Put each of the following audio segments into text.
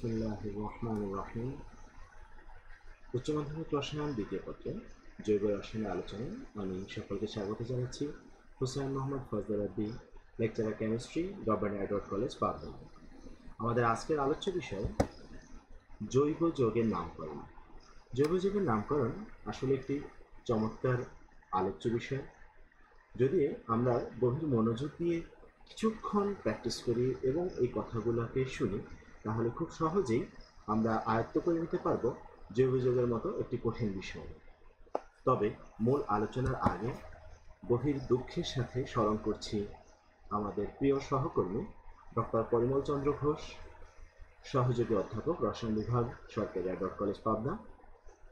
বিসমিল্লাহির রহমানির রহিম। উচ্চ মাধ্যমিক রসায়ন দ্বিতীয় পত্রে জৈব রসায়নের আলোচনায় আমি সকলকে স্বাগত জানাচ্ছি। Hussain Mohammad Fazlur Rabbi, lecturer chemistry, government Edward college, Pabna. আমাদের আজকের আলোচ্য বিষয় জৈব যৌগের নামকরণ। জৈব যৌগের নামকরণ আসলে একটি চমৎকার আলোচ্য বিষয়। যদি আমরা গভীর মনোযোগ দিয়ে কিছুক্ষণ প্র্যাকটিস করি এবং এই কথাগুলোকে শুনি, তাহলে খুব সহজেই আমরা আয়ত্ত করে নিতে পারবো জৈব যৌগের মতো একটি কঠিন বিষয়। তবে মূল আলোচনার আগে গভীর দুঃখের সাথে স্মরণ করছি আমাদের প্রিয় সহকর্মী ডক্টর পরিমল চন্দ্র ঘোষ, সহযোগী অধ্যাপক, রসায়ন বিভাগ, সরকারি এডওয়ার্ড কলেজ, পাবনা।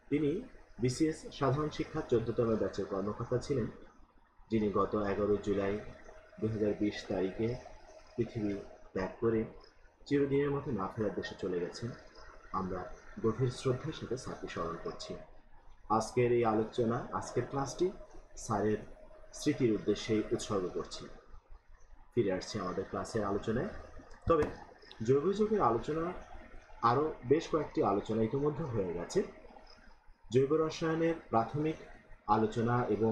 তিনি বিসিএস সাধারণ শিক্ষা 14তম ব্যাচের কর্মকর্তা ছিলেন, যিনি গত 11 জুলাই 2020 তারিখে পৃথিবী ত্যাগ করে চিরদিনের মতো না ফেরার দেশে চলে গেছেন। আমরা গভীর শ্রদ্ধার সাথে স্যারকে স্মরণ করছি। আজকের এই আলোচনা, আজকের ক্লাসটি স্যারের স্মৃতির উদ্দেশ্যে উৎসর্গ করছি। ফিরে আসছি আমাদের ক্লাসের আলোচনায়। তবে জৈব যৌগের আলোচনা আরও বেশ কয়েকটি আলোচনা ইতিমধ্যে হয়ে গেছে। জৈব রসায়নের প্রাথমিক আলোচনা এবং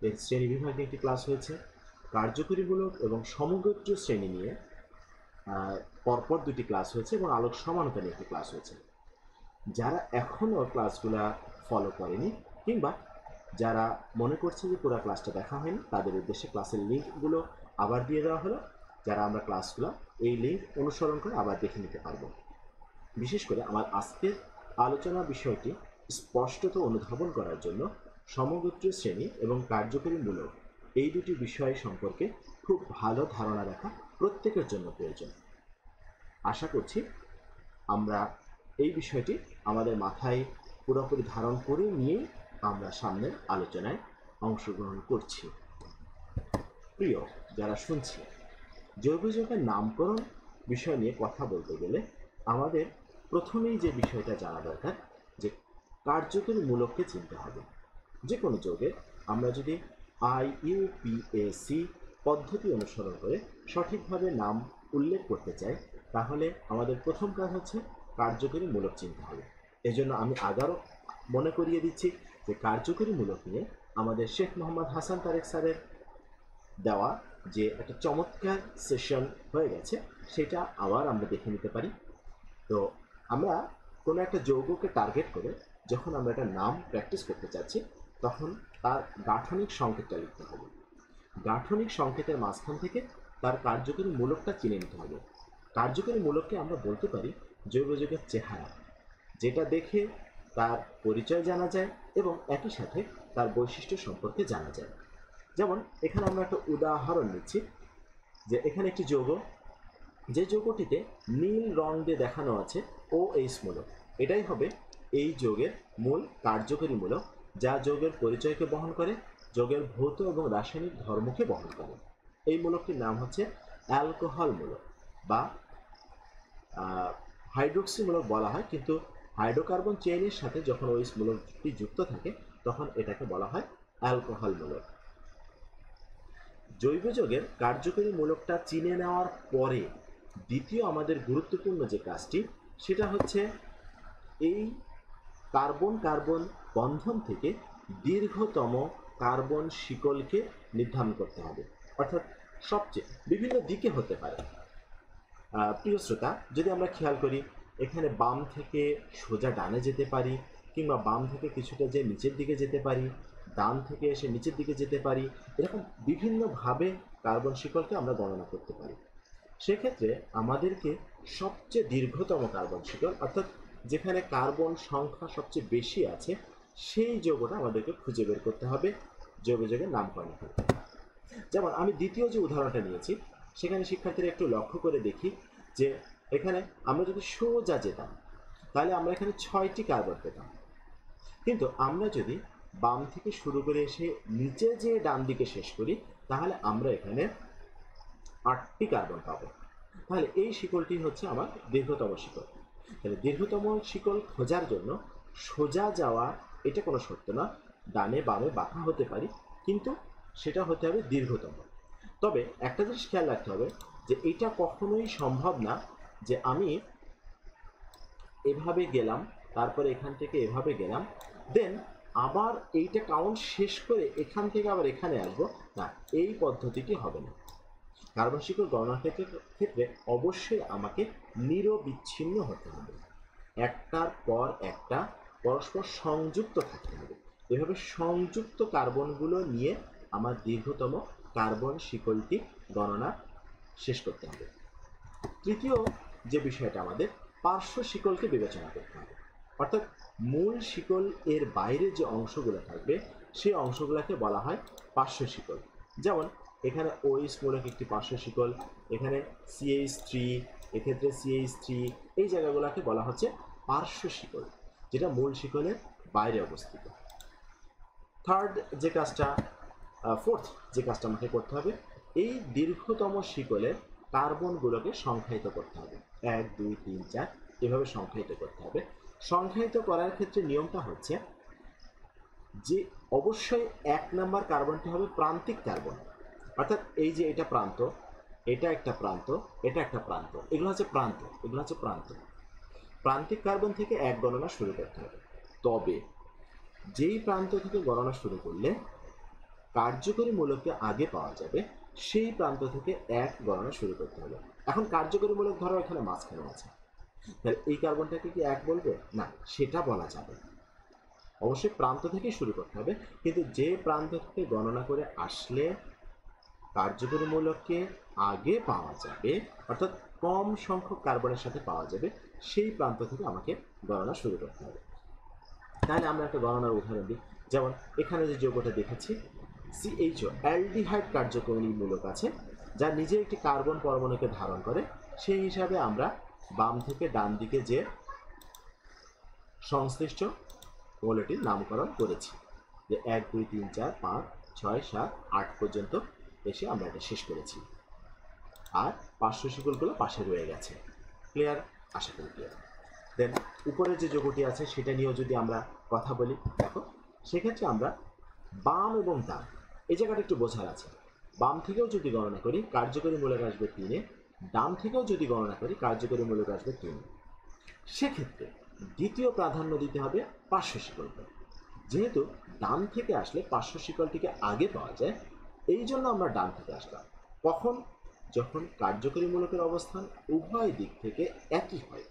এর শ্রেণীবিভাগে একটি ক্লাস হয়েছে। কার্যকরীমূলক এবং সমগোত্রীয় শ্রেণী নিয়ে পরপর দুটি ক্লাস হয়েছে এবং আলোক সমানতা নিয়ে একটি ক্লাস হয়েছে। যারা এখনও ক্লাসগুলা ফলো করেনি কিংবা যারা মনে করছে যে পুরো ক্লাসটা দেখা হয়নি, তাদের উদ্দেশ্যে ক্লাসের লিঙ্কগুলো আবার দিয়ে দেওয়া হলো, যারা আমরা ক্লাসগুলো এই লিঙ্ক অনুসরণ করে আবার দেখে নিতে পারবো। বিশেষ করে আমার আজকের আলোচনা বিষয়টি স্পষ্টত অনুধাবন করার জন্য সমগোত্রীয় শ্রেণী এবং কার্যকরীমূলক এই দুটি বিষয় সম্পর্কে খুব ভালো ধারণা রাখা প্রত্যেকের জন্য প্রয়োজন। আশা করছি আমরা এই বিষয়টি আমাদের মাথায় পুরোপুরি ধারণ করে নিয়েই আমরা সামনের আলোচনায় অংশগ্রহণ করছি। প্রিয় যারা শুনছি, জৈব যৌগের নামকরণ বিষয় নিয়ে কথা বলতে গেলে আমাদের প্রথমেই যে বিষয়টা জানা দরকার যে কার্যকরী মূলককে চিনতে হবে। যে কোনো যৌগের আমরা যদি IUPAC পদ্ধতি অনুসরণ করে সঠিকভাবে নাম উল্লেখ করতে চাই, তাহলে আমাদের প্রথম কাজ হচ্ছে কার্যকরী মূলক চিনতে হবে। এজন্য আমি আবারও মনে করিয়ে দিচ্ছি যে কার্যকরী মূলক নিয়ে আমাদের শেখ মোহাম্মদ হাসান তারেক স্যারের দেওয়া যে একটা চমৎকার সেশন হয়ে গেছে, সেটা আবার আমরা দেখে নিতে পারি। তো আমরা কোনো একটা যৌগকে টার্গেট করে যখন আমরা একটা নাম প্র্যাকটিস করতে চাচ্ছি, তখন তার গাঠনিক সংকেতটা লিখতে হবে। গাঠনিক সংকেতের মাঝখান থেকে তার কার্যকরী মূলকটা চিনে নিতে হবে। কার্যকরী মূলককে আমরা বলতে পারি জৈব যৌগের চেহারা, যেটা দেখে তার পরিচয় জানা যায় এবং একই সাথে তার বৈশিষ্ট্য সম্পর্কে জানা যায়। যেমন এখানে আমরা একটা উদাহরণ নিচ্ছি যে এখানে একটি যৌগ, যে যৌগটিতে নীল রং দিয়ে দেখানো আছে OH মূলক, এটাই হবে এই যৌগের মূল কার্যকরী মূলক, যা যৌগের পরিচয়কে বহন করে, যৌগের ভৌত এবং রাসায়নিক ধর্মকে বহন করে। এই মূলকটির নাম হচ্ছে অ্যালকোহল মূলক বা হাইড্রোক্সি মূলক বলা হয়, কিন্তু হাইড্রোকার্বন চেইনের সাথে যখন OH মূলকটি যুক্ত থাকে তখন এটাকে বলা হয় অ্যালকোহল মূলক। জৈব যৌগের কার্যকরী মূলকটা চিনে নেওয়ার পরে দ্বিতীয় আমাদের গুরুত্বপূর্ণ যে কাজটি, সেটা হচ্ছে এই কার্বন কার্বন বন্ধন থেকে দীর্ঘতম কার্বন শিকলকে নির্ধারণ করতে হবে। অর্থাৎ সবচেয়ে বিভিন্ন দিকে হতে পারে। প্রিয় শ্রোতা, যদি আমরা খেয়াল করি, এখানে বাম থেকে সোজা ডানে যেতে পারি, কিংবা বাম থেকে কিছুটা যে নিচের দিকে যেতে পারি, ডান থেকে এসে নিচের দিকে যেতে পারি, এরকম বিভিন্নভাবে কার্বন শিকলকে আমরা গণনা করতে পারি। সেক্ষেত্রে আমাদেরকে সবচেয়ে দীর্ঘতম কার্বন শিকল, অর্থাৎ যেখানে কার্বন সংখ্যা সবচেয়ে বেশি আছে, সেই যৌগটা আমাদেরকে খুঁজে বের করতে হবে জৈব যৌগের নামকরণ করতে। যেমন আমি দ্বিতীয় যে উদাহরণটা নিয়েছি, সেখানে শিক্ষার্থীরা একটু লক্ষ্য করে দেখি যে এখানে আমরা যদি সোজা যেতাম তাহলে আমরা এখানে 6টি কার্বন পেতাম, কিন্তু আমরা যদি বাম থেকে শুরু করে এসে নিচে যে ডান দিকে শেষ করি, তাহলে আমরা এখানে 8টি কার্বন পাবো। তাহলে এই শিকলটি হচ্ছে আমার দীর্ঘতম শিকল। তাহলে দীর্ঘতম শিকল খোঁজার জন্য সোজা যাওয়া এটা কোনো শর্ত না, ডানে বামে বাঁকা হতে পারি, কিন্তু সেটা হতে হবে দীর্ঘতম। তবে একটা জিনিস খেয়াল রাখতে হবে যে এটা কখনোই সম্ভব না যে আমি এভাবে গেলাম, তারপরে এখান থেকে এভাবে গেলাম, দেন আবার এইটা কাউন্ট শেষ করে এখান থেকে আবার এখানে আসবো, না, এই পদ্ধতিটি হবে না। কার্বন শিকল গণনার ক্ষেত্রে অবশ্যই আমাকে নিরবিচ্ছিন্ন হতে হবে, একটার পর একটা পরস্পর সংযুক্ত থাকতে হবে। এভাবে সংযুক্ত কার্বনগুলো নিয়ে আমার দীর্ঘতম কার্বন শিকলটি গণনা শেষ করতে হবে। তৃতীয় যে বিষয়টা, আমাদের পার্শ্ব শিকলকে বিবেচনা করতে হবে, অর্থাৎ মূল শিকল এর বাইরে যে অংশগুলো থাকবে সেই অংশগুলোকে বলা হয় পার্শ্ব শিকল। যেমন এখানে OH মূলক একটি পার্শ্ব শিকল, এখানে CH3, এক্ষেত্রে CH3, এই জায়গাগুলোকে বলা হচ্ছে পার্শ্ব শিকল, যেটা মূল শিকলের বাইরে অবস্থিত। ফোর্থ যে কাজটা আমাকে করতে হবে, এই দীর্ঘতম শিকলের কার্বনগুলোকে সংখ্যায়িত করতে হবে, 1 2 3 4 এভাবে সংখ্যায়িত করতে হবে। সংখ্যায়িত করার ক্ষেত্রে নিয়মটা হচ্ছে যে অবশ্যই 1 নাম্বার কার্বনটি হবে প্রান্তিক কার্বন, অর্থাৎ এই যে এটা প্রান্ত, এটা একটা প্রান্ত, এটা একটা প্রান্ত, এগুলো হচ্ছে প্রান্ত, এগুলো হচ্ছে প্রান্ত। প্রান্তিক কার্বন থেকে 1 গণনা শুরু করতে হবে। তবে যেই প্রান্ত থেকে গণনা শুরু করলে কার্যকরী মূলককে আগে পাওয়া যাবে, সেই প্রান্ত থেকে 1 গণনা শুরু করতে হবে। এখন কার্যকরী মূলক ধরো এখানে মাঝখানে আছে, তাহলে এই কার্বনটাকে কি 1 বলবে? না, সেটা বলা যাবে। অবশ্যই প্রান্ত থেকেই শুরু করতে হবে, কিন্তু যে প্রান্ত থেকে গণনা করে আসলে কার্যকরী মূলককে আগে পাওয়া যাবে, অর্থাৎ কম সংখ্যক কার্বনের সাথে পাওয়া যাবে, সেই প্রান্ত থেকে আমাকে গণনা শুরু করতে হবে। তাহলে আমরা একটা গণনার উদাহরণ দিই। যেমন এখানে যে যৌগটা দেখেছি CHO, অ্যালডিহাইড কার্যকরী মূলক আছে, যা নিজে একটি কার্বন পরমাণুকে ধারণ করে। সেই হিসাবে আমরা বাম থেকে ডান দিকে যে সংশ্লিষ্ট মৌলটির নামকরণ করেছি, যে 1 2 3 4 5 6 7 8 পর্যন্ত এসে আমরা এটা শেষ করেছি, আর পার্শ্ব শিকলগুলো পাশে রয়ে গেছে। ক্লিয়ার? আশা করি ক্লিয়ার। দেন উপরে যে যৌগটি আছে সেটা নিয়েও যদি আমরা কথা বলি, দেখো সেক্ষেত্রে আমরা বাম এবং ডান, এই জায়গাটা একটু বোঝার আছে। বাম থেকেও যদি গণনা করি কার্যকরী মূলক আসবে 3-এ, ডান থেকেও যদি গণনা করি কার্যকরী মূলক আসবে 3-এ। সেক্ষেত্রে দ্বিতীয় প্রাধান্য দিতে হবে পার্শ্ব শিকলকে। যেহেতু ডান থেকে আসলে পার্শ্ব শিকলটিকে আগে পাওয়া যায়, এই জন্য আমরা ডান থেকে আসলাম। কখন? যখন কার্যকরী মূলকের অবস্থান উভয় দিক থেকে একই হয়।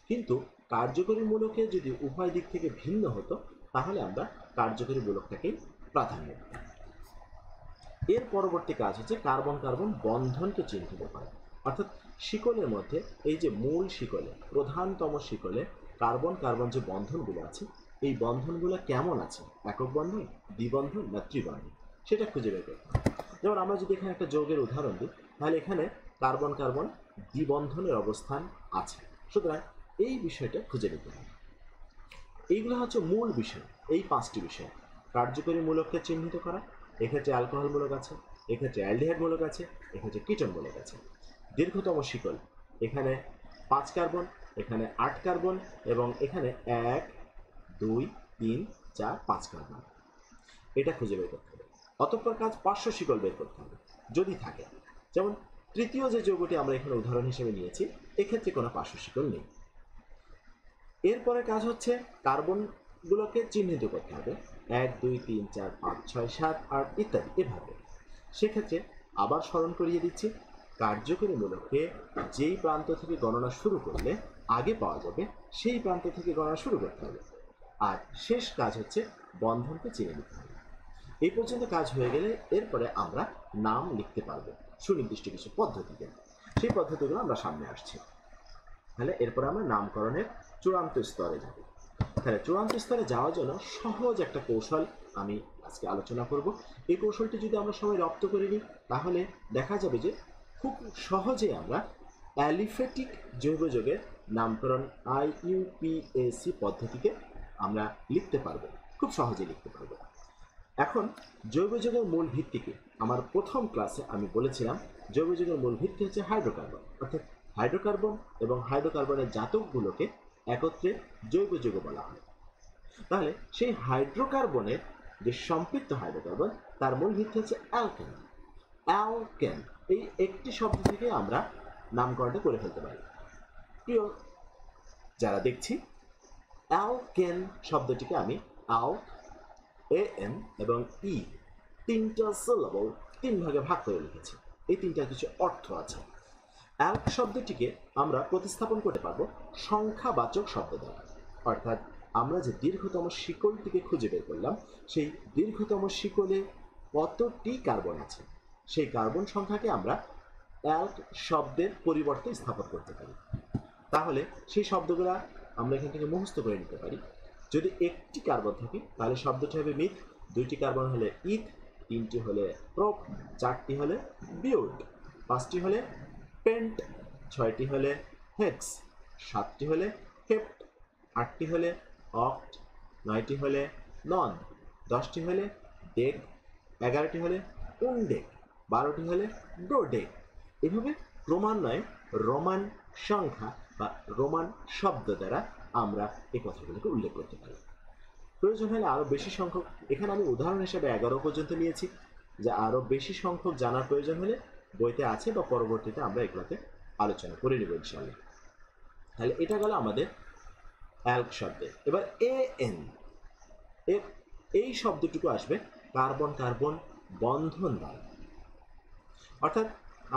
কিন্তু কার্যকরী মূলকে যদি উভয় দিক থেকে ভিন্ন হতো, তাহলে আমরা কার্যকরী মূলকটাকেই প্রাধান্য দিতাম। এর পরবর্তী কাজ হচ্ছে কার্বন কার্বন বন্ধনকে চিহ্নিত করা, অর্থাৎ শিকলের মধ্যে এই যে মূল শিকলে, প্রধানতম শিকলে কার্বন কার্বন যে বন্ধনগুলো আছে, এই বন্ধনগুলো কেমন আছে, একক বন্ধন, দ্বিবন্ধন না ত্রিবন্ধন, সেটা খুঁজে বের করতে হবে। যেমন আমরা যদি এখানে একটা যৌগের উদাহরণ দিই, তাহলে এখানে কার্বন কার্বন দ্বিবন্ধনের অবস্থান আছে, সুতরাং এই বিষয়টা খুঁজে নিতে হবে। এইগুলো হচ্ছে মূল বিষয়, এই 5টি বিষয়। কার্যকরী মূলককে চিহ্নিত করা, এক্ষেত্রে অ্যালকোহল মূলক আছে, এক্ষেত্রে অ্যালডিহাইড মূলক আছে, এক্ষেত্রে কিটোন মূলক আছে। দীর্ঘতম শিকল, এখানে 5 কার্বন, এখানে 8 কার্বন, এবং এখানে 1 2 3 4 5 কার্বন, এটা খুঁজে বের করতে হবে। অতঃপর কাজ পার্শ্ব শিকল বের করতে হবে যদি থাকে। যেমন তৃতীয় যে যৌগটি আমরা এখানে উদাহরণ হিসেবে নিয়েছি, এক্ষেত্রে কোনো পার্শ্ব শিকল নেই। এরপরে কাজ হচ্ছে কার্বনগুলোকে চিহ্নিত করতে হবে, 1 2 3 4 5 6 7 8 ইত্যাদি, এভাবে। সেক্ষেত্রে আবার স্মরণ করিয়ে দিচ্ছি, কার্যকরী মূলককে যেই প্রান্ত থেকে গণনা শুরু করলে আগে পাওয়া যাবে, সেই প্রান্ত থেকে গণনা শুরু করতে হবে। আর শেষ কাজ হচ্ছে বন্ধনকে চিনে নিতে হবে। এই পর্যন্ত কাজ হয়ে গেলে এরপরে আমরা নাম লিখতে পারবো সুনির্দিষ্ট কিছু পদ্ধতিতে। সেই পদ্ধতিগুলো আমরা সামনে আসছি। তাহলে এরপরে আমরা নামকরণের চূড়ান্ত স্তরে যাব। তাহলে চূড়ান্ত স্তরে যাওয়ার জন্য সহজ একটা কৌশল আমি আজকে আলোচনা করব। এই কৌশলটি যদি আমরা সবাই রপ্ত করে নিই, তাহলে দেখা যাবে যে খুব সহজে আমরা অ্যালিফেটিক জৈব যৌগের নামকরণ IUPAC পদ্ধতিকে আমরা লিখতে পারবো, খুব সহজে লিখতে পারবো। এখন জৈব যৌগের মূল ভিত্তি কি? আমার প্রথম ক্লাসে আমি বলেছিলাম জৈব যৌগের মূল ভিত্তি হচ্ছে হাইড্রোকার্বন, অর্থাৎ হাইড্রোকার্বন এবং হাইড্রোকার্বনের জাতকগুলোকে একত্রে জৈব যৌগ বলা হয়। তাহলে সেই হাইড্রোকার্বনের যে সম্পৃক্ত হাইড্রোকার্বন, তার মূল ভিত্তি হচ্ছে অ্যালকেন। অ্যালকেন, এই একটি শব্দ থেকে আমরা নামকরণটা করে ফেলতে পারি। প্রিয় যারা দেখছি, অ্যালকেন শব্দটিকে আমি অ্যাল, এন এবং ই তিনটা সিলেবল তিন ভাগে ভাগ করে লিখেছি। এই তিনটার কিছু অর্থ আছে। অ্যালক শব্দটিকে আমরা প্রতিস্থাপন করতে পারবো সংখ্যাবাচক শব্দ দ্বারা, অর্থাৎ আমরা যে দীর্ঘতম শিকলটিকে খুঁজে বের করলাম, সেই দীর্ঘতম শিকলে কতটি কার্বন আছে সেই কার্বন সংখ্যাকে আমরা অ্যালক শব্দের পরিবর্তে স্থাপন করতে পারি। তাহলে সেই শব্দগুলো আমরা এখান থেকে মুখস্থ করে নিতে পারি। যদি একটি কার্বন থাকে তাহলে শব্দটি হবে মিথ, দুইটি কার্বন হলে ইথ, তিনটি হলে প্রোপ, চারটি হলে বিউট, পাঁচটি হলে পেন্ট, ছয়টি হলে হেক্স, সাতটি হলে হেপ্ট, আটটি হলে অক্ট, নয়টি হলে নন, দশটি হলে ডেক, 11টি হলে উনডেক, 12টি হলে ডোডেক। এভাবে ক্রমান্বয়ে রোমান সংখ্যা বা রোমান শব্দ দ্বারা আমরা এই কথাগুলোকে উল্লেখ করতে পারি। প্রয়োজন হলে আরও বেশি সংখ্যক, এখানে আমি উদাহরণ হিসেবে 11 পর্যন্ত নিয়েছি, যে আরও বেশি সংখ্যক জানার প্রয়োজন হলে বইতে আছে বা পরবর্তীতে আমরা এগুলোতে আলোচনা করে নেব ইনশাআল্লাহ। তাহলে এটা গেল আমাদের অ্যালক শব্দে। এবার এন, এই শব্দটুকু আসবে কার্বন কার্বন বন্ধন দ্বারা, অর্থাৎ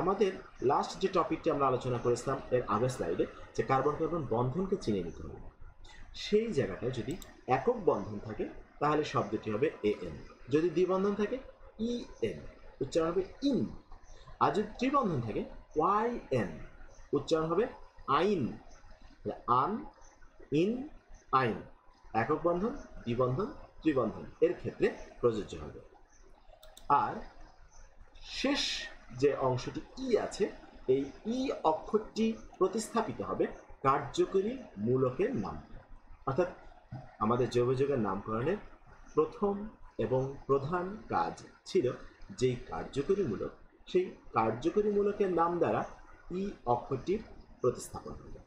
আমাদের লাস্ট যে টপিকটি আমরা আলোচনা করেছিলাম এর আগের স্লাইডে, যে কার্বন কার্বন বন্ধনকে চিনে নিতে হবে, সেই জায়গাটায় যদি একক বন্ধন থাকে তাহলে শব্দটি হবে এন, যদি দ্বিবন্ধন থাকে ইএন, উচ্চারণ হবে ইন, আর যদি ত্রিবন্ধন থাকে ওয়াই এন, উচ্চারণ হবে আইন, আন, ইন, আইন। একক বন্ধন, দ্বিবন্ধন, ত্রিবন্ধন এর ক্ষেত্রে প্রযোজ্য হবে। আর শেষ যে অংশটি ই আছে, এই ই অক্ষরটি প্রতিস্থাপিত হবে কার্যকরী মূলকের নাম, অর্থাৎ আমাদের জৈব যৌগের নামকরণের প্রথম এবং প্রধান কাজ ছিল যেই কার্যকরী মূলক, সেই কার্যকরী মূলকের নাম দ্বারা ই অক্ষরটির প্রতিস্থাপন হবে।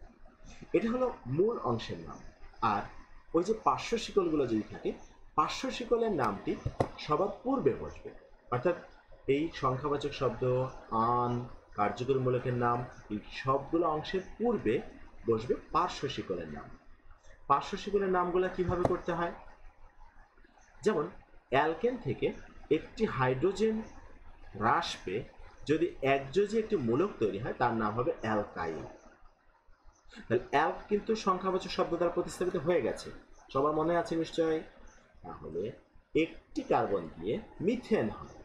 এটা হলো মূল অংশের নাম। আর ওই যে পার্শ্ব শিকলগুলো যদি থাকে, পার্শ্ব শিকলের নামটি সবার পূর্বে বসবে, অর্থাৎ এই সংখ্যাবাচক শব্দ, আন, কার্যকরী মূলকের নাম, এই সবগুলো অংশের পূর্বে বসবে পার্শ্ব শিকলের নাম। পার্শ্ব শিকলের নামগুলো কিভাবে করতে হয়? যেমন অ্যালকেন থেকে একটি হাইড্রোজেন হ্রাস পেয়ে যদি একযোজী একটি মূলক তৈরি হয় তার নাম হবে অ্যালকাইল। তাহলে অ্যালক কিন্তু সংখ্যাবাচক শব্দ দ্বারা প্রতিস্থাপিত হয়ে গেছে, সবার মনে আছে নিশ্চয়ই। তাহলে একটি কার্বন দিয়ে মিথেন হয়,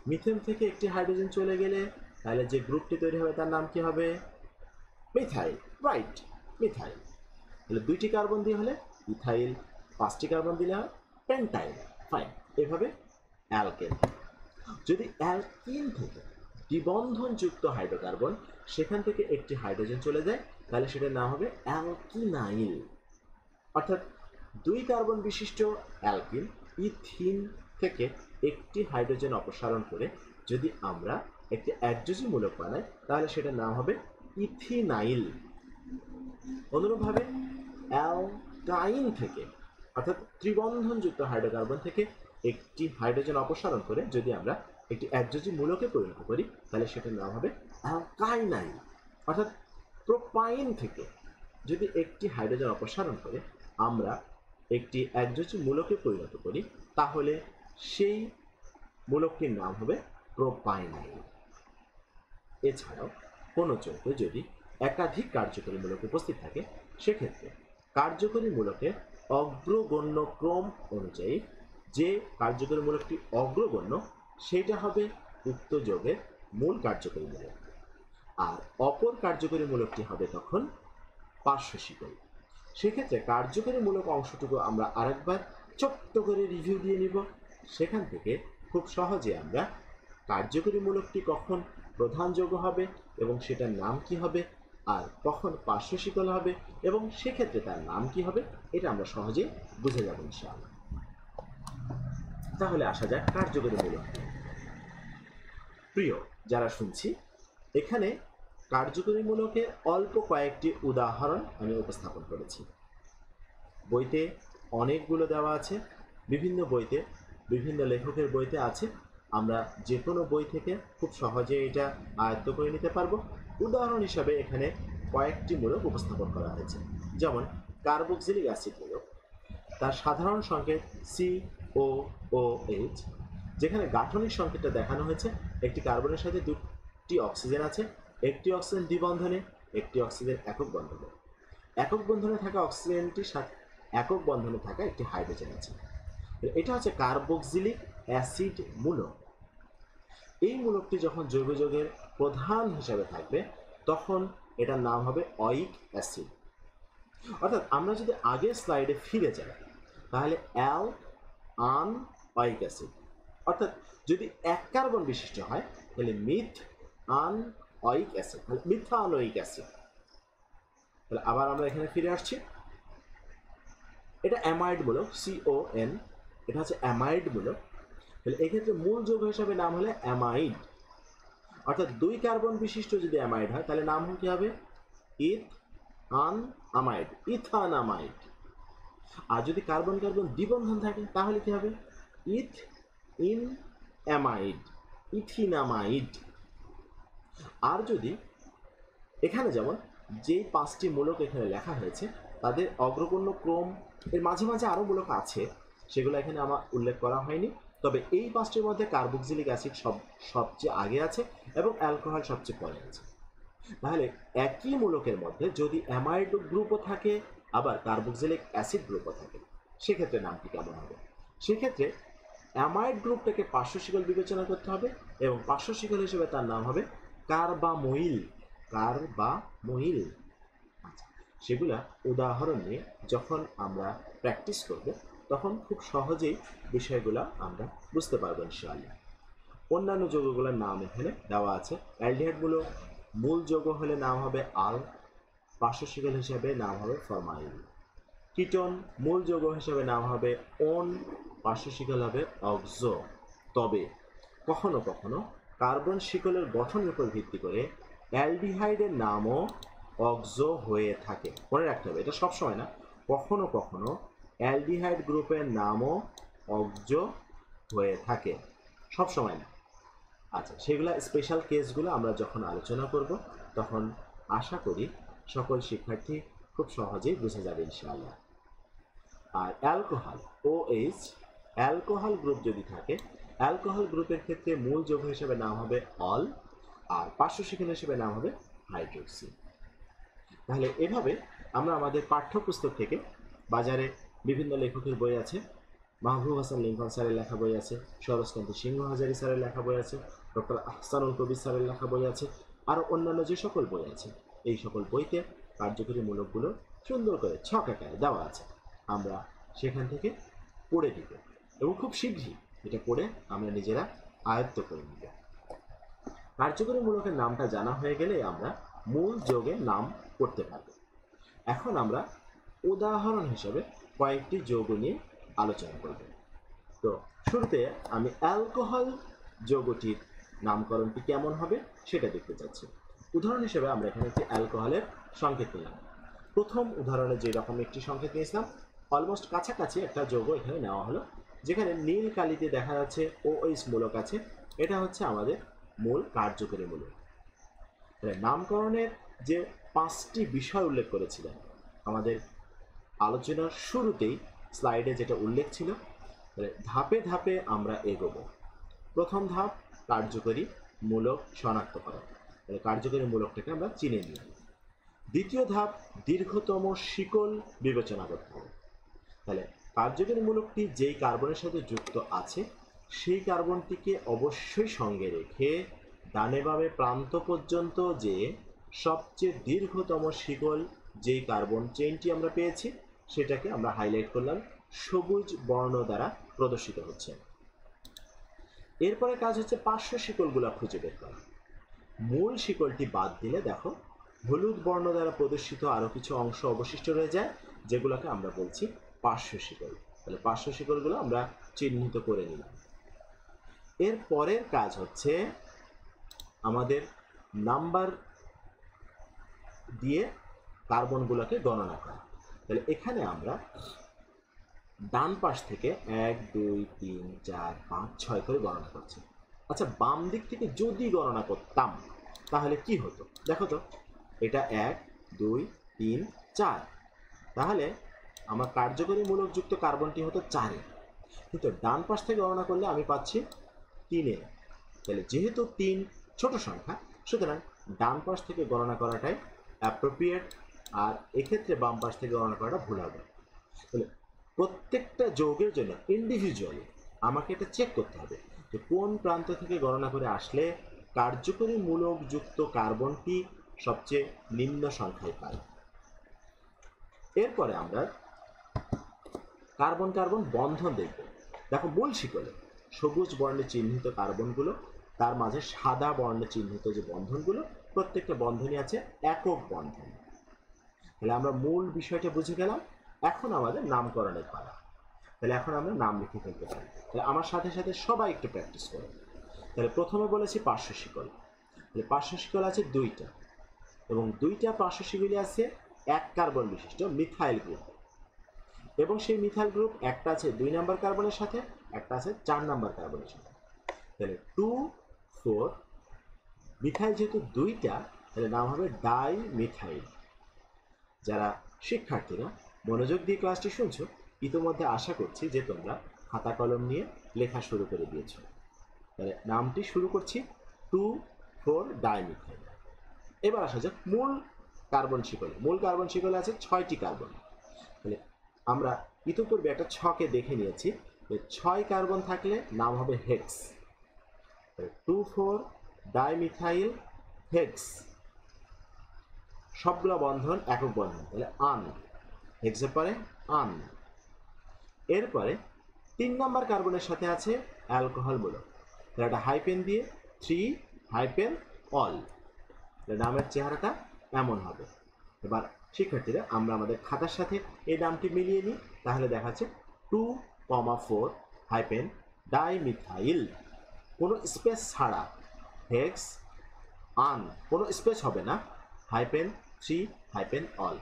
মিথেন থেকে একটি হাইড্রোজেন চলে গেলে তাহলে যে গ্রুপটি তৈরি হবে তার নাম কি হবে? Methyl, right, methyl. তাহলে দুইটি কার্বন দিয়ে হলে ইথাইল, পাঁচটি কার্বন দিলে হয় পেন্টাইল, ফাইন। এভাবে অ্যালকেন। যদি অ্যালকিন থেকে দ্বিবন্ধনযুক্ত হাইড্রোকার্বন সেখান থেকে একটি হাইড্রোজেন চলে যায় তাহলে সেটার নাম হবে অ্যালকিনাইল, অর্থাৎ দুই কার্বন বিশিষ্ট অ্যালকিন ইথিন থেকে একটি হাইড্রোজেন অপসারণ করে যদি আমরা একটি একযোজী মূলক বানাই তাহলে সেটার নাম হবে ইথিনাইল। অনুরূপভাবে অ্যালকাইন থেকে, অর্থাৎ ত্রিবন্ধনযুক্ত হাইড্রোকার্বন থেকে একটি হাইড্রোজেন অপসারণ করে যদি আমরা একটি একযোজী মূলকে পরিণত করি তাহলে সেটার নাম হবে অ্যালকাইনাইল। অর্থাৎ প্রোপাইন থেকে যদি একটি হাইড্রোজেন অপসারণ করে আমরা একটি একযোজী মূলকে পরিণত করি তাহলে সেই মূলকটির নাম হবে প্রোপাইনাইল। এছাড়াও কোনো যৌগে যদি একাধিক কার্যকরী মূলক উপস্থিত থাকে সেক্ষেত্রে কার্যকরী মূলকের অগ্রগণ্য ক্রম অনুযায়ী যে কার্যকরী মূলকটি অগ্রগণ্য সেটা হবে উক্ত যৌগের মূল কার্যকরী মূলক, আর অপর কার্যকরী মূলকটি হবে তখন পার্শ্ব শিকল। সেক্ষেত্রে কার্যকরী মূলক অংশটুকু আমরা আরেকবার ছোট্ট করে রিভিউ দিয়ে নিব, সেখান থেকে খুব সহজে আমরা কার্যকরী মূলকটি কখন প্রধান যৌগ হবে এবং সেটার নাম কি হবে, আর কখন পার্শ্ব শিকল হবে এবং সেক্ষেত্রে তার নাম কি হবে, এটা আমরা সহজেই বুঝে যাব ইনশাআল্লাহ। তাহলে আসা যাক কার্যকরী মূলক। প্রিয় যারা শুনছি, এখানে কার্যকরী মূলকের অল্প কয়েকটি উদাহরণ আমি উপস্থাপন করেছি। বইতে অনেকগুলো দেওয়া আছে, বিভিন্ন বইতে, বিভিন্ন লেখকের বইতে আছে, আমরা যে কোনো বই থেকে খুব সহজে এটা আয়ত্ত করে নিতে পারবো। উদাহরণ হিসাবে এখানে কয়েকটি মূলক উপস্থাপন করা হয়েছে। যেমন কার্বক্সিলিক অ্যাসিড মূলক, তার সাধারণ সংকেত COOH, যেখানে গাঠনিক সংকেতটা দেখানো হয়েছে একটি কার্বনের সাথে দুটি অক্সিজেন আছে, একটি অক্সিজেন দ্বিবন্ধনে, একটি অক্সিজেন একক বন্ধনে। একক বন্ধনে থাকা অক্সিজেনটির সাথে একক বন্ধনে থাকা একটি হাইড্রোজেন আছে। এটা হচ্ছে কার্বক্সিলিক অ্যাসিড মূলক। এই মূলকটি যখন জৈব যৌগের প্রধান হিসাবে থাকবে তখন এটার নাম হবে অয়িক অ্যাসিড। অর্থাৎ আমরা যদি আগের স্লাইডে ফিরে যাই তাহলে অ্যাল-আন অয়িক অ্যাসিড, অর্থাৎ যদি এক কার্বন বিশিষ্ট হয় তাহলে মিথ-আন অয়িক অ্যাসিড, তাহলে মিথানোয়িক অ্যাসিড। তাহলে আবার আমরা এখানে ফিরে আসছি। এটা অ্যামাইড মূলক, CON, এটা হচ্ছে অ্যামাইড মূলক। তাহলে এক্ষেত্রে মূল যৌগ হিসাবে নাম হলে অ্যামাইড। অর্থাৎ দুই কার্বন বিশিষ্ট যদি অ্যামাইড হয় তাহলে নাম কি হবে? ইথ-আন-আমাইড, ইথানামাইড। আর যদি কার্বন কার্বন দ্বিবন্ধন থাকে তাহলে কি হবে? ইথ-ইন-অ্যামাইড, ইথিনামাইড। আর যদি এখানে যেমন যেই 5টি মূলক এখানে লেখা হয়েছে তাদের অগ্রগণ্য ক্রম, এর মাঝে মাঝে আরও মূলক আছে, সেগুলো এখানে আমার উল্লেখ করা হয়নি। তবে এই 5টির মধ্যে কার্বক্সিলিক অ্যাসিড সবচেয়ে আগে আছে এবং অ্যালকোহল সবচেয়ে পরে আছে। তাহলে একই মূলকের মধ্যে যদি অ্যামাইড গ্রুপও থাকে আবার কার্বক্সিলিক অ্যাসিড গ্রুপও থাকে, সেক্ষেত্রে নামটি কেমন হবে? সেক্ষেত্রে অ্যামাইড গ্রুপটাকে পার্শ্ব শিকল বিবেচনা করতে হবে এবং পার্শ্ব শিকল হিসেবে তার নাম হবে কার্বামোইল, কার্বামোইল। সেগুলা উদাহরণ নিয়ে যখন আমরা প্র্যাকটিস করব তখন খুব সহজেই বিষয়গুলো আমরা বুঝতে পারবো ইনশাআল্লাহ। অন্যান্য যৌগগুলোর নাম এখানে দেওয়া আছে। অ্যালডিহাইডগুলো মূল যৌগ হলে নাম হবে আল, পার্শ্ব শিকল হিসেবে নাম হবে ফরমাইল। কিটোন মূল যৌগ হিসেবে নাম হবে ওন, পার্শ্ব শিকল হবে অক্সো। তবে কখনো কখনো কার্বন শিকলের গঠনের উপর ভিত্তি করে অ্যালডিহাইডের নামও অক্সো হয়ে থাকে। মনে রাখতে হবে এটা সবসময় না, কখনো কখনো অ্যালডিহাইড গ্রুপের নামও অক্সো হয়ে থাকে, সবসময় না। আচ্ছা, সেগুলো স্পেশাল কেসগুলো আমরা যখন আলোচনা করব তখন আশা করি সকল শিক্ষার্থী খুব সহজেই বুঝে যাবে ইনশাআল্লাহ। আর অ্যালকোহল, OH, অ্যালকোহল গ্রুপ যদি থাকে, অ্যালকোহল গ্রুপের ক্ষেত্রে মূল যৌগ হিসেবে নাম হবে অল আর পার্শ্ব শিকল হিসেবে নাম হবে হাইড্রোক্সি। তাহলে এভাবে আমরা আমাদের পাঠ্যপুস্তক থেকে, বাজারে বিভিন্ন লেখকের বই আছে, মাহবুব হাসান লিঙ্কন স্যারের লেখা বই আছে, সরোজকান্তি সিংহ হাজারি স্যারের লেখা বই আছে, ডক্টর আহসানুল কবির স্যারের লেখা বই আছে, আরও অন্যান্য যে সকল বই আছে এই সকল বইতে কার্যকরী মূলকগুলো সুন্দর করে ছক আকারে দেওয়া আছে। আমরা সেখান থেকে পড়ে দিব এবং খুব শীঘ্রই এটা পড়ে আমরা নিজেরা আয়ত্ত করে নিব। কার্যকরী মূলকের নামটা জানা হয়ে গেলে আমরা মূল যৌগের নাম করতে পারব। এখন আমরা উদাহরণ হিসেবে কয়েকটি যৌগ নিয়ে আলোচনা করব। তো শুরুতে আমি অ্যালকোহল যৌগটির নামকরণটি কেমন হবে সেটা দেখতে চাচ্ছি। উদাহরণ হিসেবে আমরা এখানে একটি অ্যালকোহলের সংকেত নিলাম। প্রথম উদাহরণে যে রকম একটি সংকেত নিয়েছিলাম অলমোস্ট কাছাকাছি একটা যৌগ এখানে নেওয়া হলো, যেখানে নীল কালিতে দেখা যাচ্ছে OH মূলক আছে। এটা হচ্ছে আমাদের মূল কার্যকরী মূলক। নামকরণের যে 5টি বিষয় উল্লেখ করেছিলেন আমাদের আলোচনার শুরুতেই স্লাইডে যেটা উল্লেখ ছিল, ধাপে ধাপে আমরা এগোবো। প্রথম ধাপ কার্যকরী মূলক শনাক্তকরণ, তাহলে কার্যকরী মূলকটাকে আমরা চিনে নিলাম। দ্বিতীয় ধাপ দীর্ঘতম শিকল বিবেচনা করতে হবে। তাহলে কার্যকরী মূলকটি যেই কার্বনের সাথে যুক্ত আছে সেই কার্বনটিকে অবশ্যই সঙ্গে রেখে ডানে বামে প্রান্ত পর্যন্ত যে সবচেয়ে দীর্ঘতম শিকল যেই কার্বন চেইনটি আমরা পেয়েছি সেটাকে আমরা হাইলাইট করলাম, সবুজ বর্ণ দ্বারা প্রদর্শিত হচ্ছে। এরপরে কাজ হচ্ছে পার্শ্ব শিকলগুলো খুঁজে বের করা। মূল শিকলটি বাদ দিলে দেখো হলুদ বর্ণ দ্বারা প্রদর্শিত আরও কিছু অংশ অবশিষ্ট রয়ে যায়, যেগুলোকে আমরা বলছি পার্শ্ব শিকল। তাহলে পার্শ্ব শিকলগুলো আমরা চিহ্নিত করে নিলাম। এর পরের কাজ হচ্ছে আমাদের নাম্বার দিয়ে কার্বনগুলোকে গণনা করা। তাহলে এখানে আমরা ডান পাশ থেকে 1 2 3 4 5 6 করে গণনা করছি। আচ্ছা, বাম দিক থেকে যদি গণনা করতাম তাহলে কি হতো দেখো তো, এটা 1 2 3 4, তাহলে আমার কার্যকরী মূলকযুক্ত কার্বনটি হতো 4-এ, কিন্তু ডান পাশ থেকে গণনা করলে আমি পাচ্ছি 3-এ। তাহলে যেহেতু 3 ছোট সংখ্যা, সুতরাং ডান পাশ থেকে গণনা করাটাই অ্যাপ্রোপ্রিয়েট, আর এক্ষেত্রে বাম পাশ থেকে গণনা করাটা ভুল হবে। তাহলে প্রত্যেকটা যৌগের জন্য ইন্ডিভিজুয়ালি আমাকে এটা চেক করতে হবে যে কোন প্রান্ত থেকে গণনা করে আসলে কার্যকরী মূলকযুক্ত কার্বনটি সবচেয়ে নিম্ন সংখ্যায় পাই। এরপরে আমরা কার্বন কার্বন বন্ধন দেখব। দেখো, মূল শিকলে সবুজ বর্ণে চিহ্নিত কার্বনগুলো, তার মাঝে সাদা বর্ণে চিহ্নিত যে বন্ধনগুলো, প্রত্যেকটা বন্ধনই আছে একক বন্ধন। তাহলে আমরা মূল বিষয়টা বুঝে গেলাম। এখন আমাদের নামকরণের পালা। তাহলে এখন আমরা নাম লিখে ফেলতে পারি। তাহলে আমার সাথে সাথে সবাই একটু প্র্যাকটিস করো। তাহলে প্রথমে বলেছি পার্শ্ব শিকল। তাহলে পার্শ্ব শিকল আছে 2টা, এবং 2টা পার্শ্ব শিকলই আছে 1 কার্বন বিশিষ্ট মিথাইল গ্রুপ, এবং সেই মিথাইল গ্রুপ একটা আছে 2 নম্বর কার্বনের সাথে, একটা আছে 4 নম্বর কার্বনের সাথে। তাহলে 2, 4 মিথাইল যেহেতু 2টা, তাহলে নাম হবে ডাই মিথাইল। যারা শিক্ষার্থীরা মনোযোগ দিয়ে ক্লাসটি শুনছো, ইতিমধ্যে আশা করছি যে তোমরা খাতা কলম নিয়ে লেখা শুরু করে দিয়েছো। তাহলে নামটি শুরু করছি 2, 4 ডাইমিথাইল। এবার আসা যাক মূল কার্বন শিকলে। মূল কার্বন শিকলে আছে 6টি কার্বন। তাহলে আমরা ইতিপূর্বে একটা ছকে দেখে নিয়েছি যে 6 কার্বন থাকলে নাম হবে হেক্স। 2, 4 dimethyl hex. সবগুলো বন্ধন একক বন্ধন, তাহলে আন। হেক্সের পরে আন। এরপরে 3 নম্বর কার্বনের সাথে আছে অ্যালকোহল মূলক, তাহলে একটা হাইপেন দিয়ে 3 হাইপেন অল, নামের চেহারাটা এমন হবে। এবার শিক্ষার্থীরা আমরা আমাদের খাতার সাথে এই নামটি মিলিয়ে নিই, তাহলে দেখা যাচ্ছে 2, 4 হাইপেন ডাইমিথাইল, কোনো স্পেস ছাড়া, হেক্স আন, কোনো স্পেস হবে না, হাইপেন 3 হাইপেন অল।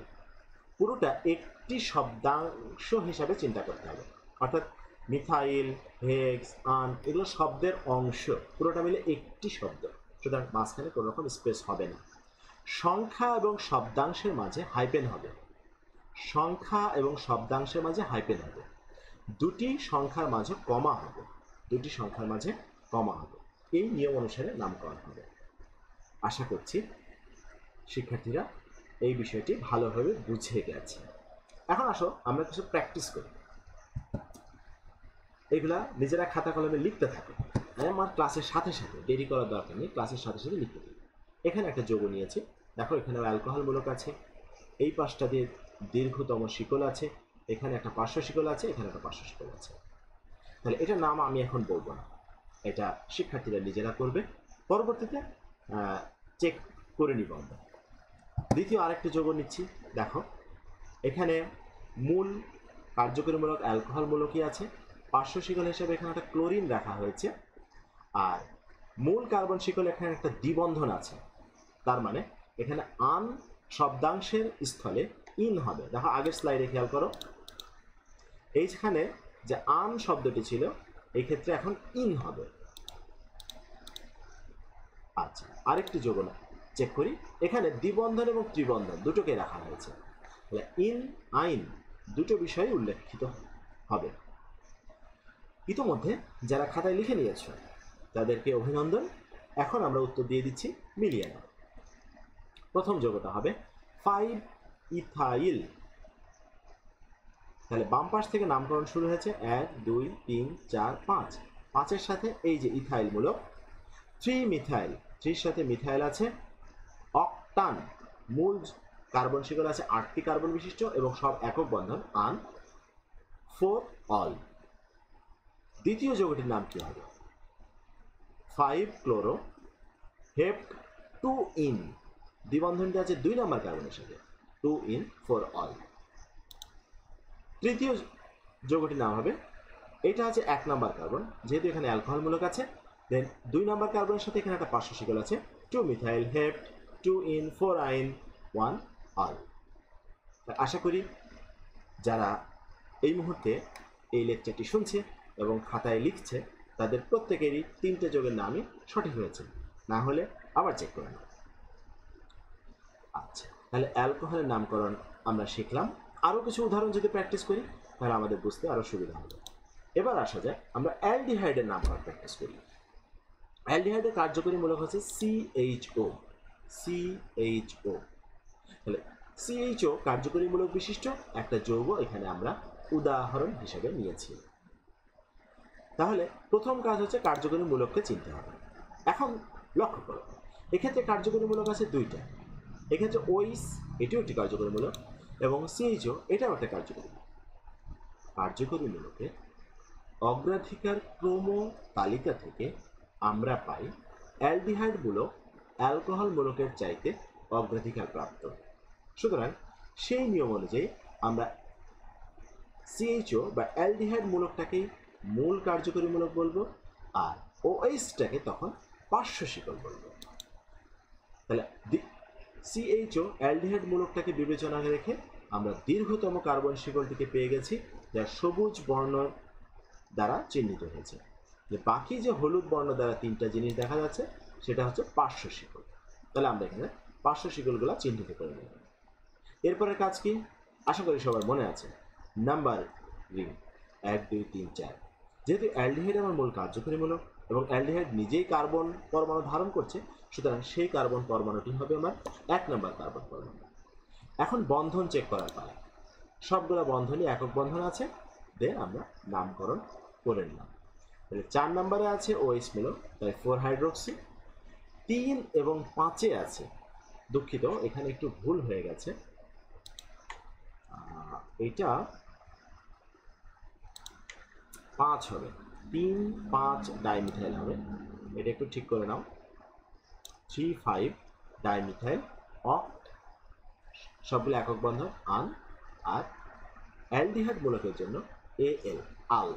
পুরোটা একটি শব্দাংশ হিসাবে চিন্তা করতে হবে, অর্থাৎ মিথাইল, হেক্স, আন এগুলো শব্দের অংশ, পুরোটা মিলে একটি শব্দ, সুতরাং মাঝখানে কোনো রকম স্পেস হবে না। সংখ্যা এবং শব্দাংশের মাঝে হাইপেন হবে, সংখ্যা এবং শব্দাংশের মাঝে হাইপেন হবে, দুটি সংখ্যার মাঝে কমা হবে, দুটি সংখ্যার মাঝে কমা হবে। এই নিয়ম অনুসারে নামকরণ হবে। আশা করছি শিক্ষার্থীরা এই বিষয়টি ভালোভাবে বুঝে গেছে। এখন আসো আমরা কিছু প্র্যাকটিস করি, এগুলা নিজেরা খাতা কলমে লিখতে থাকো। আমার ক্লাসের সাথে সাথে দেরি করার দরকার নেই, ক্লাসের সাথে সাথে লিখতে দিই। এখানে একটা যৌগ নিয়েছি, দেখো এখানে অ্যালকোহল মূলক আছে, এই পাশটা দিয়ে দীর্ঘতম শিকল আছে, এখানে একটা পার্শ্ব শিকল আছে, এখানে একটা পার্শ্ব শিকল আছে। তাহলে এটার নাম আমি এখন বলবো না, এটা শিক্ষার্থীরা নিজেরা করবে, পরবর্তীতে চেক করে নিব আমরা। দ্বিতীয় আরেকটি যৌগ নিচ্ছি, দেখো এখানে মূল কার্যকরীমূলক অ্যালকোহল মূলকই আছে, পার্শ্ব শিকল হিসেবে এখানে একটা ক্লোরিন রাখা হয়েছে, আর মূল কার্বন শিকল এখানে একটা দ্বিবন্ধন আছে, তার মানে এখানে আন শব্দাংশের স্থলে ইন হবে। দেখো আগের স্লাইডে খেয়াল করো, এইখানে যে আন শব্দটি ছিল এই ক্ষেত্রে এখন ইন হবে। আচ্ছা, আরেকটি যৌগ চেক করি, এখানে দ্বিবন্ধন এবং ত্রিবন্ধন দুটোকে রাখা হয়েছে, তাহলে ইন আইন দুটো বিষয় উল্লেখিত হবে। ইতোমধ্যে যারা খাতায় লিখে নিয়েছ তাদেরকে অভিনন্দন। এখন আমরা উত্তর দিয়ে দিচ্ছি, মিলিয়ে নাও। প্রথম যৌগটা হবে 5 ইথাইল। তাহলে বাম পাশ থেকে নামকরণ শুরু হয়েছে 1, 2, 3, 4, 5, 5-এর সাথে এই যে ইথাইল মূলক। 3 মিথাইল, 3-র সাথে মিথাইল আছে। অক্টান, মূল কার্বন শিকল আছে 8টি কার্বন বিশিষ্ট এবং সব একক বন্ধন, আন। 4 অল। দ্বিতীয় যৌগটির নাম কি হবে? 5 ক্লোরো হেপ্ট 2 ইন, দ্বিবন্ধনটি আছে 2 নম্বর কার্বনের সাথে, 2 ইন 4 অল। তৃতীয় যৌগটির নাম হবে, এটা আছে 1 নম্বর কার্বন, যেহেতু এখানে অ্যালকোহল মূলক আছে, দেন 2 নম্বর কার্বনের সাথে এখানে একটা পার্শ্ব শিকল আছে, 2 মিথাইল হেপ্ট 2 ইন 4 আইন 1 অল। আশা করি যারা এই মুহূর্তে এই লেকচারটি শুনছে এবং খাতায় লিখছে তাদের প্রত্যেকেরই 3টে যৌগের নামই সঠিক হয়েছে, না হলে আবার চেক করে নাও। আচ্ছা, তাহলে অ্যালকোহলের নামকরণ আমরা শিখলাম। আরও কিছু উদাহরণ যদি প্র্যাকটিস করি তাহলে আমাদের বুঝতে আরও সুবিধা হবে। এবার আসা যায় আমরা অ্যালডিহাইডের নামকরণ প্র্যাকটিস করি। অ্যালডিহাইডের কার্যকরী মূলক হচ্ছে সিএইচও। সিএইচও, তাহলে সিএইচও কার্যকরী মূলক বিশিষ্ট একটা যৌগ এখানে আমরা উদাহরণ হিসেবে নিয়েছি। তাহলে প্রথম কাজ হচ্ছে কার্যকরী মূলককে চিনতে হবে। এখন লক্ষ্য করো, এক্ষেত্রে কার্যকরী মূলক আছে দুইটা। এক্ষেত্রে ওইস এটিও একটি কার্যকরী মূলক এবং সিএইচও এটাও একটা কার্যকরী মূলক। কার্যকরী মূলকে অগ্রাধিকার ক্রম তালিকা থেকে আমরা পাই অ্যালডিহাইড মূলক অ্যালকোহল মূলকের চাইতে অগ্রাধিকার প্রাপ্ত। সুতরাং সেই নিয়ম অনুযায়ী আমরা সিএইচও বা অ্যালডিহাইড মূলকটাকেই মূল কার্যকরী মূলক বলবো, আর ওএইচটাকে তখন পার্শ্ব শিকল বলবো। তাহলে সিএইচও অ্যালডিহাইড মূলকটাকে বিবেচনা রেখে আমরা দীর্ঘতম কার্বন শিকলটিকে পেয়ে গেছি, যা সবুজ বর্ণ দ্বারা চিহ্নিত হয়েছে। যে বাকি যে হলুদ বর্ণ দ্বারা তিনটা জিনিস দেখা যাচ্ছে সেটা হচ্ছে পার্শ্ব শিকল। তাহলে আমরা এখানে পার্শ্ব শিকলগুলো চিহ্নিত করে নেব। এরপরের কাজ কি আশা করি সবার মনে আছে, নাম্বার রিং 1 2 3 4। যেহেতু অ্যালডিহাইড আমার মূল কার্যকরী মূলক এবং অ্যালডিহাইড নিজেই কার্বন পরমাণু ধারণ করছে, সুতরাং সেই কার্বন পরমাণুটি হবে আমার 1 নম্বর কার্বন পরমাণু। এখন বন্ধন চেক করার পালা। সবগুলো বন্ধনই একক বন্ধন আছে, দেন আমরা নামকরণ করে নিলাম। তাহলে 4 নম্বরে আছে ওএইচ মূলক, তাই 4 হাইড্রোক্সি। 3 এবং 5-এ আছে, দুঃখিত এখানে একটু ভুল হয়ে গেছে, এটা 5 হবে, 3 5 ডাইমিথাইল হবে, এটা একটু ঠিক করে নাও। 3 5 ডাইমিথাইল অক্ট, সবগুলো একক বন্ধন আন। আর অ্যালডিহাইড মূলকের জন্য এএল আল,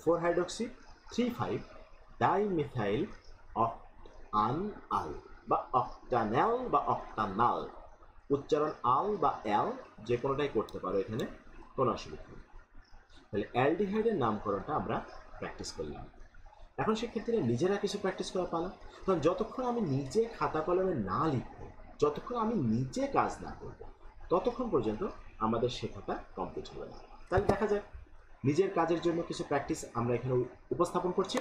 4 হাইড্রোক্সি 3 5 ডাইমিথাইল অক্ট আন আল বা অক্টানেল বা অক্টানাল, উচ্চারণ আল বা এল যে কোনোটাই করতে পারো, এখানে কোনো অসুবিধা নেই। তাহলে অ্যালডিহাইডের নামকরণটা আমরা প্র্যাকটিস করলাম। এখন সেক্ষেত্রে নিজেরা কিছু প্র্যাকটিস করা পালা, কারণ যতক্ষণ আমি নিজে খাতা কলমে না লিখব, যতক্ষণ আমি নিজে কাজ না করব, ততক্ষণ পর্যন্ত আমাদের শেখাটা কমপ্লিট হবে না। তাহলে দেখা যাক নিজের কাজের জন্য কিছু প্র্যাকটিস আমরা এখানে উপস্থাপন করছি।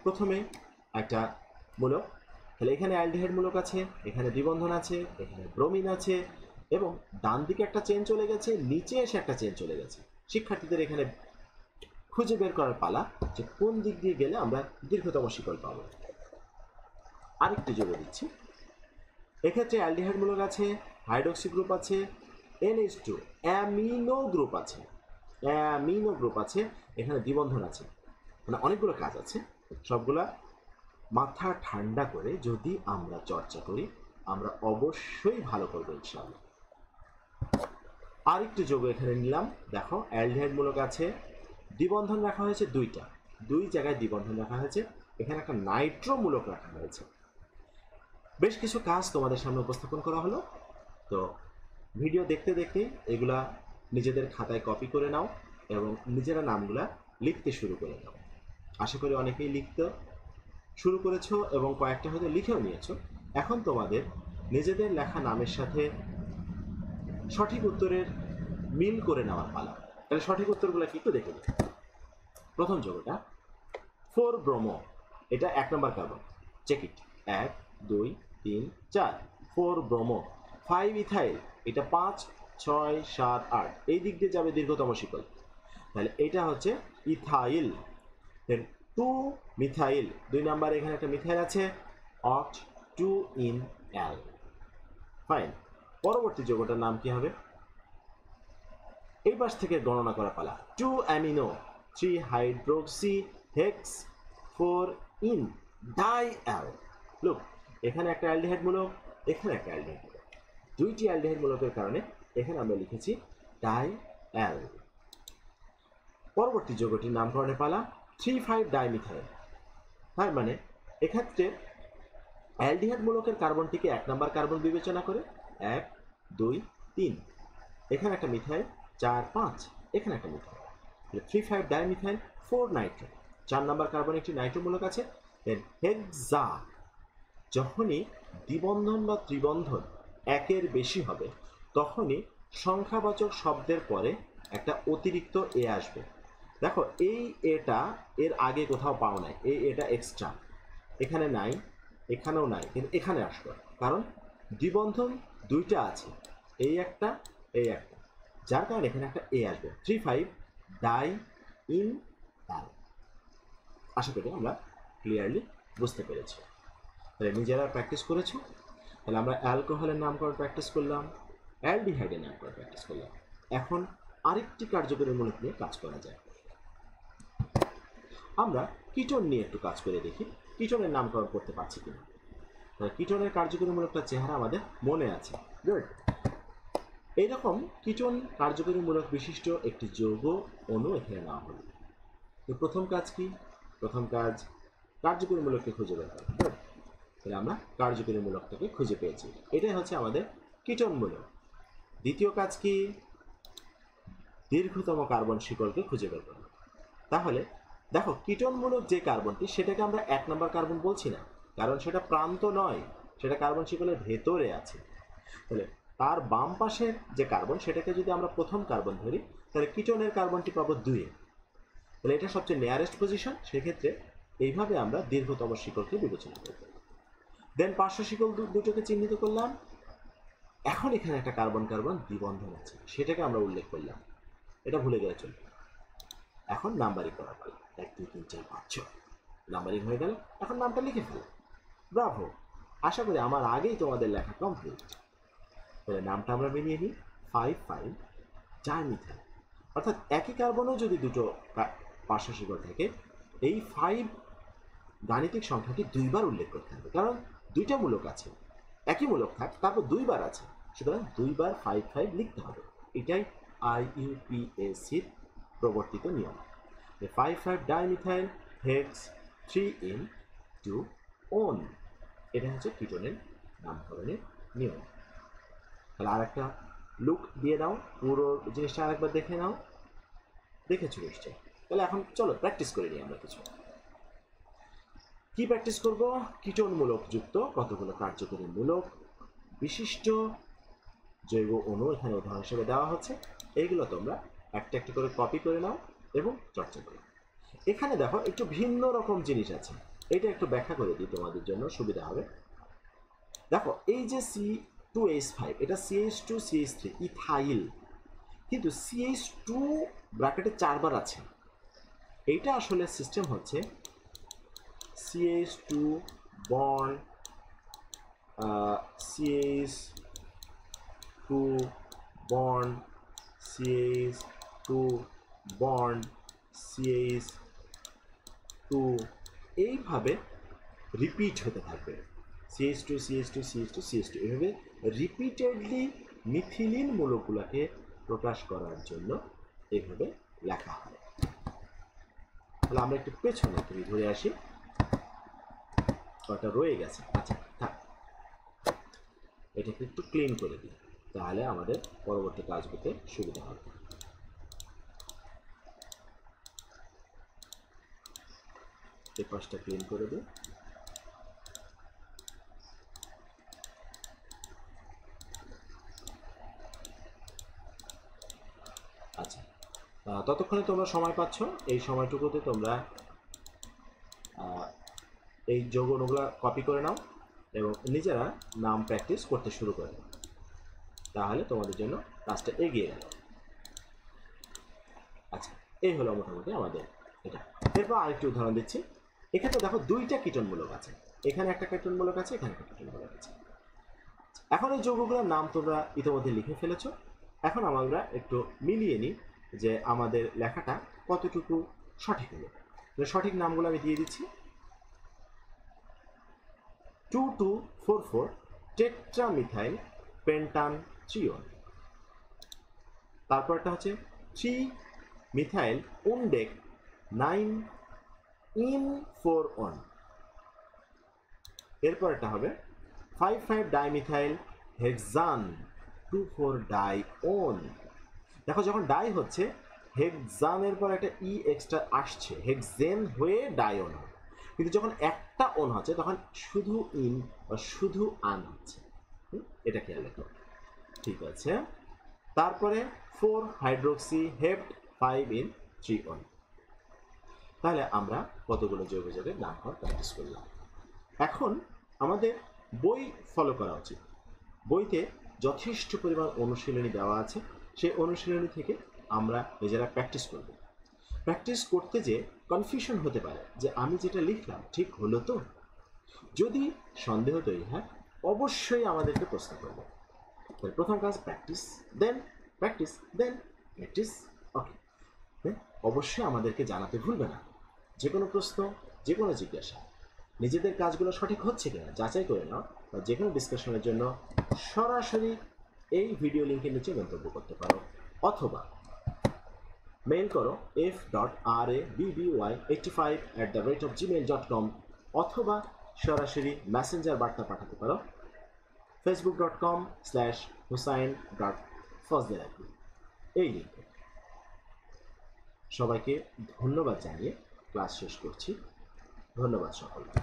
প্রথমে একটা মূলক, তাহলে এখানে অ্যালডিহাইড মূলক আছে, এখানে দ্বিবন্ধন আছে, এখানে ব্রোমিন আছে এবং ডান দিকে একটা চেন চলে গেছে, নিচে এসে একটা চেন চলে গেছে। শিক্ষার্থীদের এখানে খুঁজে বের করার পালা যে কোন দিক দিয়ে গেলে আমরা দীর্ঘতম শিকল পাবো। আরেকটি যোগ দিচ্ছি, এক্ষেত্রে অ্যালডিহাইড মূলক আছে, হাইড্রোক্সি গ্রুপ আছে, NH2 অ্যামিনো গ্রুপ আছে, অ্যামিনো গ্রুপ আছে, এখানে দ্বিবন্ধন আছে, মানে অনেকগুলো কাজ আছে। সবগুলা মাথা ঠান্ডা করে যদি আমরা চর্চা করি আমরা অবশ্যই ভালো করবো ইনশাআল্লাহ। আরেকটি যোগ এখানে নিলাম, দেখো অ্যালডিহাইড মূলক আছে, দ্বিবন্ধন রাখা হয়েছে দুইটা, দুই জায়গায় দ্বিবন্ধন রাখা হয়েছে, এখানে একটা নাইট্রো মূলক রাখা হয়েছে। বেশ কিছু কাজ তোমাদের সামনে উপস্থাপন করা হলো। তো ভিডিও দেখতে দেখতে এগুলা নিজেদের খাতায় কপি করে নাও এবং নিজেরা নামগুলা লিখতে শুরু করে দাও। আশা করি অনেকেই লিখতে শুরু করেছো এবং কয়েকটা হয়তো লিখেও নিয়েছো। এখন তোমাদের নিজেদের লেখা নামের সাথে সঠিক উত্তরের মিল করে নেওয়ার পালা। তাহলে সঠিক উত্তরগুলো কি একটু দেখে দিই। প্রথম যোগটা 4 ব্রোমো, এটা 1 নম্বর carbon, check it, 1 2 3 4 4 bromo. 5 ethyl, এটা 5 6 7 8, এই দিক দিয়ে যাবে দীর্ঘতম শিকল, তাহলে এটা হচ্ছে ইথাইল। দেন 2 মিথাইল, 2 নাম্বার, এখানে একটা মিথাইল আছে, অক্ট 2 ইন এল। ফাইন, পরবর্তী যৌগটার নাম কি হবে? এই পাশ থেকে গণনা করা পালা। 2 amino 3 hydroxy hex 4 ene dial. Look, এখানে একটা অ্যালডিহাইড মূলক, এখানে একটা অ্যালডিহাইড মূলক, দুইটি অ্যালডিহাইড মূলকের কারণে এখানে আমরা লিখেছি ডাইএল। পরবর্তী যৌগটির নামকরণের পালা 3 5 ডাইমিথাইল। তার মানে এক্ষেত্রে অ্যালডিহাইড মূলকের কার্বনটিকে 1 নম্বর কার্বন বিবেচনা করে 1 2 3, এখানে একটা মিথাইল 4 5, এখানে একটা মিথাইল, 3 5 ডাইমিথাইল 4 নাইট্রো, 4 নম্বর কার্বন একটি নাইট্রো মূলক আছে। দেন হেক্সা, যখনই দ্বিবন্ধন বা ত্রিবন্ধন একের বেশি হবে তখনই সংখ্যাবাচক শব্দের পরে একটা অতিরিক্ত এ আসবে। দেখো এই এটা এর আগে কোথাও পাও নাই, এটা এক্সট্রা, এখানে নাই, এখানেও নাই, কিন্তু এখানে আসবে কারণ দ্বিবন্ধন দুইটা আছে, এই একটা, এই একটা, যার কারণে এখানে একটা এ আসবে। 3,5 ডাই ইন অ্যাল। আশা করি আমরা ক্লিয়ারলি বুঝতে পেরেছি। তাহলে নিজেরা প্র্যাকটিস করেছো। তাহলে আমরা অ্যালকোহলের নামকরণ প্র্যাকটিস করলাম, অ্যালডিহাইডের নামকরণ প্র্যাকটিস করলাম। এখন আরেকটি কার্যকরীমূলক নিয়ে কাজ করা যায়। আমরা কিটোন নিয়ে একটু কাজ করে দেখি, কিটোনের নামকরণ করতে পারছি কিনা। কিটোনের কার্যকরীমূলকটা চেহারা আমাদের মনে আছে। গুড। এইরকম কিটোন কার্যকরীমূলক বিশিষ্ট একটি যৌগ অণু এখানে নেওয়া হলো। তো প্রথম কাজ কি? প্রথম কাজ কার্যকরীমূলককে খুঁজে বের করা। গুড। তাহলে আমরা কার্যকরীমূলকটাকে খুঁজে পেয়েছি, এটাই হচ্ছে আমাদের কিটোনমূলক। দ্বিতীয় কাজ কি? দীর্ঘতম কার্বন শিকলকে খুঁজে বের করা। তাহলে দেখো কিটোনমূলক যে কার্বনটি সেটাকে আমরা 1 নম্বর কার্বন বলছি না, কারণ সেটা প্রান্ত নয়, সেটা কার্বন শিকলের ভেতরে আছে। তাহলে তার বাম পাশের যে কার্বন সেটাকে যদি আমরা প্রথম কার্বন ধরি, তাহলে কিটোনের কার্বনটি পাবো 2-এ। তাহলে এটা সবচেয়ে নিয়ারেস্ট পজিশন, সেক্ষেত্রে এইভাবে আমরা দীর্ঘতম শিকলকে বিবেচনা করব। দেন পার্শ্ব শিকল দুটোকে চিহ্নিত করলাম। এখন এখানে একটা কার্বন কার্বন দ্বিবন্ধন আছে, সেটাকে আমরা উল্লেখ করলাম, এটা ভুলে গেলে চলবে। এখন নাম্বারিং করা পাই, 1 2 3 4 5 6 নাম্বারিং হয়ে গেল। এখন নামটা লিখে ফেলো। ব্রাভো, আশা করি আমার আগেই তোমাদের লেখা কমপ্লিট। তাহলে নামটা আমরা মিলিয়ে নিই, 5,5 ডাইমিথাইল। অর্থাৎ একই কার্বনেও যদি দুটো পার্শ্ব শিকল থাকে, এই 5 গাণিতিক সংখ্যাটি 2বার উল্লেখ করতে হবে, কারণ দুইটা মূলক আছে, একই মূলক থাক তারপর 2বার আছে, সুতরাং 2বার 5,5 লিখতে হবে। এটাই IUPACর প্রবর্তিত নিয়ম। 5,5 ডাইমিথাইল হেক্স 3N2On, এটা হচ্ছে কিটোনের নামকরণের নিয়ম। তাহলে আর একটা লুক দিয়ে নাও, পুরো জিনিসটা আরেকবার দেখে নাও। দেখেছো নিশ্চয়। তাহলে এখন চলো প্র্যাকটিস করে নিই আমরা কিছু। কি প্র্যাকটিস করব? কিটোনমূলক যুক্ত কতগুলো কার্যকরী মূলক বিশিষ্ট জৈব অণু এখানে উদাহরণ হিসেবে দেওয়া হচ্ছে। এইগুলো তোমরা একটা একটা করে কপি করে নাও এবং চর্চা করো। এখানে দেখো একটু ভিন্ন রকম জিনিস আছে, এটা একটু ব্যাখ্যা করে দিই তোমাদের জন্য সুবিধা হবে। দেখো এই যে C2H5, এটা CH2CH3 ইথাইল, কিন্তু CH2 ব্র্যাকেটে 4বার আছে। এইটা আসলে সিস্টেম হচ্ছে CH2 bond CH2 bond CH2 bond CH2, এইভাবে রিপিট হতে থাকবে। CH2 CH2 CH2 CH2, এভাবে রিপিটেডলি মিথিলিন মূলকগুলোকে প্রকাশ করার জন্য এইভাবে লেখা হয়। তাহলে আমরা একটু পেছনে থেকে ঘুরে আসি, কয়টা রয়ে গেছে। আচ্ছা থাক, এটাকে একটু ক্লিন করে দিই, তাহলে আমাদের পরবর্তী কাজ করতে সুবিধা হবে। এই পাশটা ক্লিন করে দিই। আচ্ছা, ততক্ষণে তোমরা সময় পাচ্ছ, এই সময়টুকুতে তোমরা এই যৌগগুলো কপি করে নাও এবং নিজেরা নাম প্র্যাকটিস করতে শুরু করে দাও, তাহলে তোমাদের জন্য কাজটা এগিয়ে গেল। আচ্ছা, এই হলো মোটামুটি আমাদের এটা। এরপর আরেকটি উদাহরণ দিচ্ছি। এখানে দেখো দুইটা কীটনমূলক আছে, এখানে একটা কীটনমূলক আছে, এখানে একটা কীটনমূলক আছে। এখন এই যৌগগুলোর নাম তোমরা ইতিমধ্যে লিখে ফেলেছো। এখন আমরা একটু মিলিয়ে নিই যে আমাদের লেখাটা কতটুকু সঠিক হলো। সঠিক নামগুলো আমি দিয়ে দিচ্ছি। 2244 টেট্রামিথাইল পেন্টান থ্রিওন। তারপরটা হচ্ছে 3 মিথাইল উনডেক 9In4On। এরপরটা হবে 5,5 ডাইমিথাইল হেক্সান 2,4 ডাইওন। দেখো যখন ডাই হচ্ছে, হেক্সানের পর একটা ই এক্সট্রা আসছে, হেক্সেন হয়ে ডাইওন হয়। কিন্তু যখন একটা ওন হচ্ছে তখন শুধু ইন বা শুধু আন হচ্ছে। এটা খেয়াল রাখো। ঠিক আছে, তারপরে 4 হাইড্রোক্সি হেপ্ট 5 ইন 3 তাহলে আমরা কতগুলো জৈব যৌগের নাম হওয়ার প্র্যাকটিস করলাম। এখন আমাদের বই ফলো করা উচিত। বইতে যথেষ্ট পরিমাণ অনুশীলনী দেওয়া আছে, সেই অনুশীলনী থেকে আমরা নিজেরা প্র্যাকটিস করব। প্র্যাকটিস করতে যে কনফিউশন হতে পারে যে আমি যেটা লিখলাম ঠিক হলো তো, যদি সন্দেহ তৈরি হয় অবশ্যই আমাদেরকে প্রশ্ন করব। তাহলে প্রথম কাজ practice, then practice, then practice. Okay, অবশ্যই আমাদেরকে জানাতে ভুলবে না যে কোনো প্রশ্ন, যে কোনো জিজ্ঞাসা, নিজেদের কাজগুলো সঠিক হচ্ছে কিনা যাচাই করে নাও, বা যে কোনো ডিসকাশনের জন্য সরাসরি এই ভিডিও লিঙ্কের নিচে মন্তব্য করতে পারো, অথবা মেইল করো f.rabby85@gmail.com, অথবা সরাসরি মেসেঞ্জার বার্তা পাঠাতে পারো facebook.com/husain.fazlerabi এই লিঙ্কে। সবাইকে ধন্যবাদ জানিয়ে ক্লাস শেষ করছি। ধন্যবাদ সকলকে।